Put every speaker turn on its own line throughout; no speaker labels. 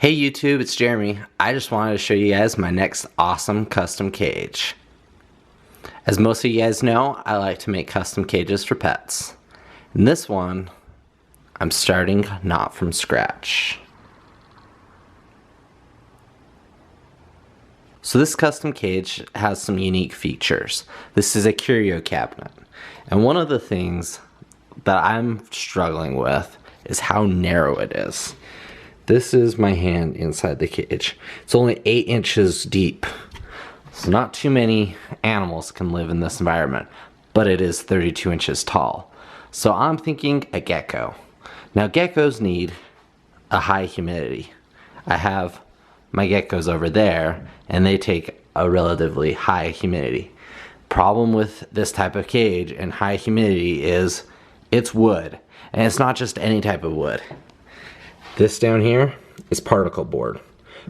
Hey YouTube, it's Jeremy. I just wanted to show you guys my next awesome custom cage. As most of you guys know, I like to make custom cages for pets. And this one, I'm starting not from scratch. So this custom cage has some unique features. This is a curio cabinet. And one of the things that I'm struggling with is how narrow it is. This is my hand inside the cage. It's only 8 inches deep. So not too many animals can live in this environment, but it is 32 inches tall. So I'm thinking a gecko. Now geckos need a high humidity. I have my geckos over there and they take a relatively high humidity. Problem with this type of cage and high humidity is it's wood. And it's not just any type of wood. This down here is particle board.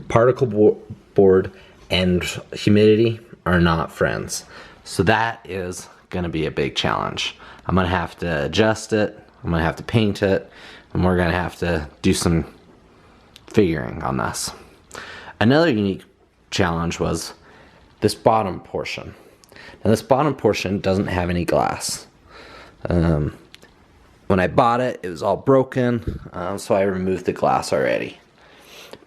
Particle board and humidity are not friends. So that is gonna be a big challenge. I'm gonna have to adjust it, I'm gonna have to paint it, and we're gonna have to do some figuring on this. Another unique challenge was this bottom portion. Now this bottom portion doesn't have any glass. When I bought it, it was all broken, so I removed the glass already.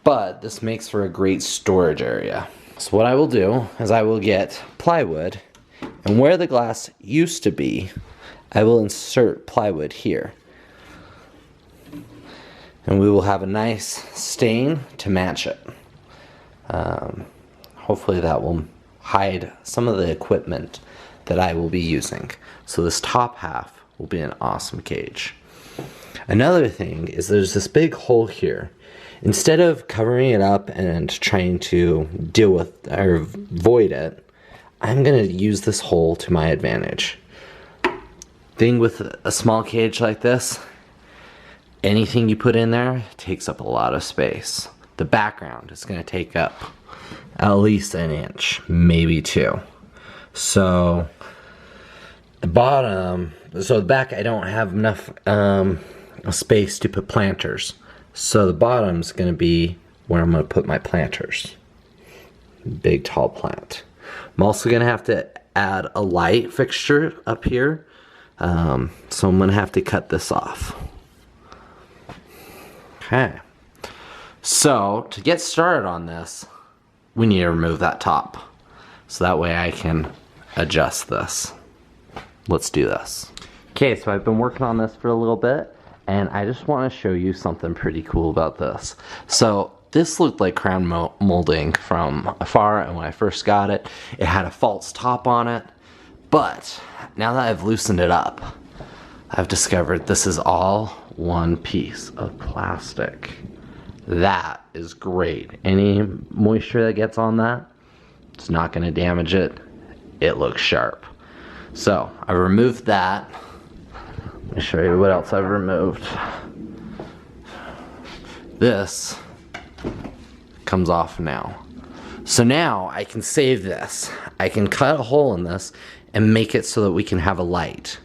But this makes for a great storage area. So what I will do is I will get plywood, and where the glass used to be, I will insert plywood here. And we will have a nice stain to match it. Hopefully that will hide some of the equipment that I will be using. So this top half will be an awesome cage. Another thing is there's this big hole here. Instead of covering it up and trying to deal with or avoid it, I'm gonna use this hole to my advantage. Thing with a small cage like this, anything you put in there takes up a lot of space. The background is gonna take up at least 1 inch, maybe 2. So the bottom, so the back I don't have enough space to put planters. So the bottom's gonna be where I'm gonna put my planters. Big tall plant. I'm also gonna have to add a light fixture up here. So I'm gonna have to cut this off. Okay. So to get started on this, we need to remove that top. So that way I can adjust this. Let's do this. Okay, so I've been working on this for a little bit, and I just want to show you something pretty cool about this. So this looked like crown molding from afar, and when I first got it, it had a false top on it. But now that I've loosened it up, I've discovered this is all one piece of plastic. That is great. Any moisture that gets on that, it's not going to damage it. It looks sharp. So I removed that. Let me show you what else I've removed. This comes off now. So now I can save this. I can cut a hole in this and make it so that we can have a light.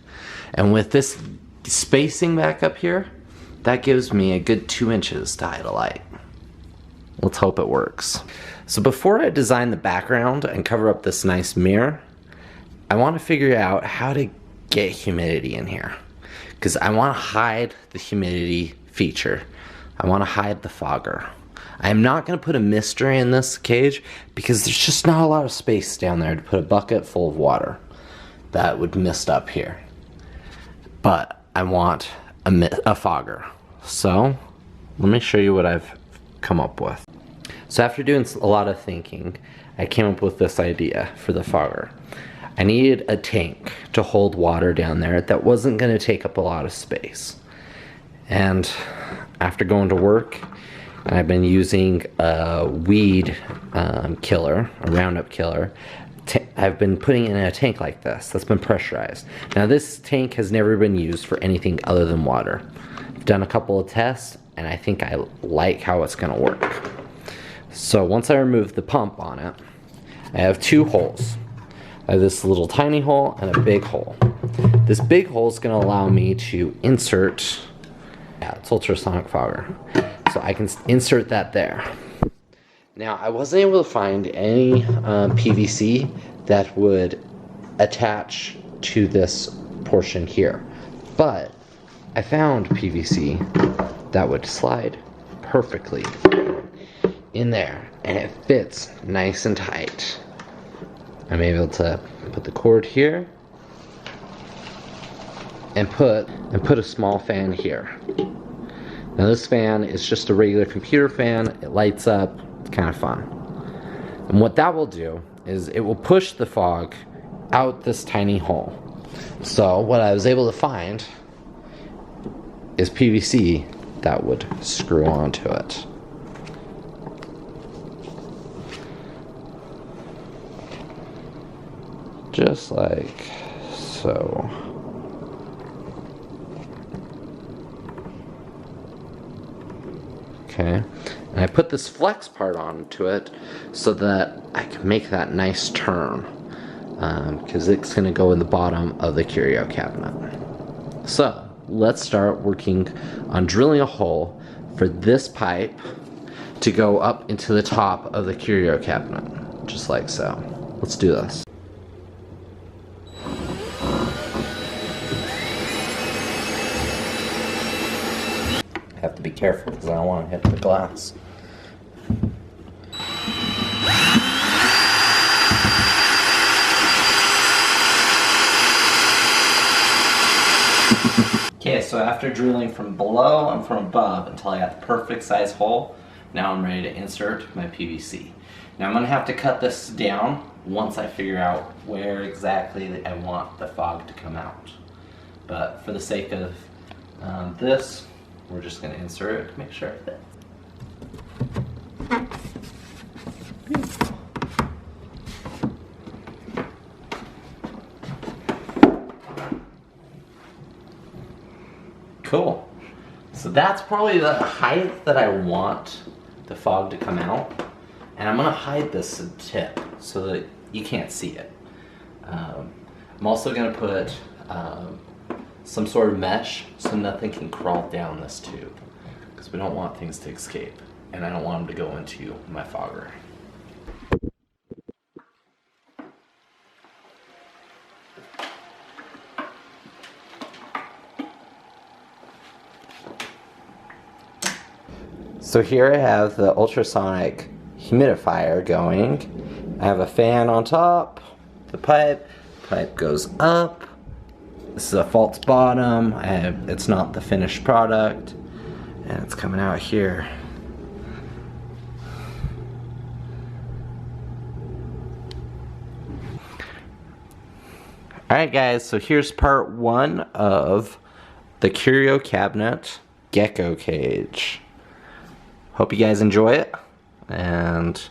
And with this spacing back up here, that gives me a good 2 inches to hide a light. Let's hope it works. So before I design the background and cover up this nice mirror, I want to figure out how to get humidity in here, because I want to hide the humidity feature. I want to hide the fogger. I'm not going to put a mister in this cage because there's just not a lot of space down there to put a bucket full of water that would mist up here. But I want a fogger. So let me show you what I've come up with. So after doing a lot of thinking, I came up with this idea for the fogger. I needed a tank to hold water down there that wasn't going to take up a lot of space. And after going to work, and I've been using a weed killer, a Roundup killer, I've been putting it in a tank like this that's been pressurized. Now this tank has never been used for anything other than water. I've done a couple of tests and I think I like how it's going to work. So once I remove the pump on it, I have 2 holes. I have this little tiny hole and a big hole. This big hole is going to allow me to insert, it's ultrasonic fogger. So I can insert that there. Now, I wasn't able to find any PVC that would attach to this portion here, but I found PVC that would slide perfectly in there, and it fits nice and tight. I'm able to put the cord here and put a small fan here. Now this fan is just a regular computer fan. It lights up. It's kind of fun. And what that will do is it will push the fog out this tiny hole. So what I was able to find is PVC that would screw onto it. Just like so. Okay, and I put this flex part onto it so that I can make that nice turn, because it's going to go in the bottom of the curio cabinet. So let's start working on drilling a hole for this pipe to go up into the top of the curio cabinet, just like so. Let's do this. Have to be careful because I don't want to hit the glass. Okay, so after drilling from below and from above until I got the perfect size hole, now I'm ready to insert my PVC. Now I'm going to have to cut this down once I figure out where exactly I want the fog to come out. But for the sake of this, we're just going to insert it to make sure it fits. Beautiful. Cool. So that's probably the height that I want the fog to come out. And I'm going to hide this tip so that you can't see it. I'm also going to put some sort of mesh so nothing can crawl down this tube, because we don't want things to escape, and I don't want them to go into my fogger. So here I have the ultrasonic humidifier going. I have a fan on top, the pipe goes up. This is a false bottom, it's not the finished product, and it's coming out here. Alright guys, so here's part 1 of the Curio Cabinet Gecko Cage. Hope you guys enjoy it, and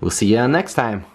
we'll see you next time.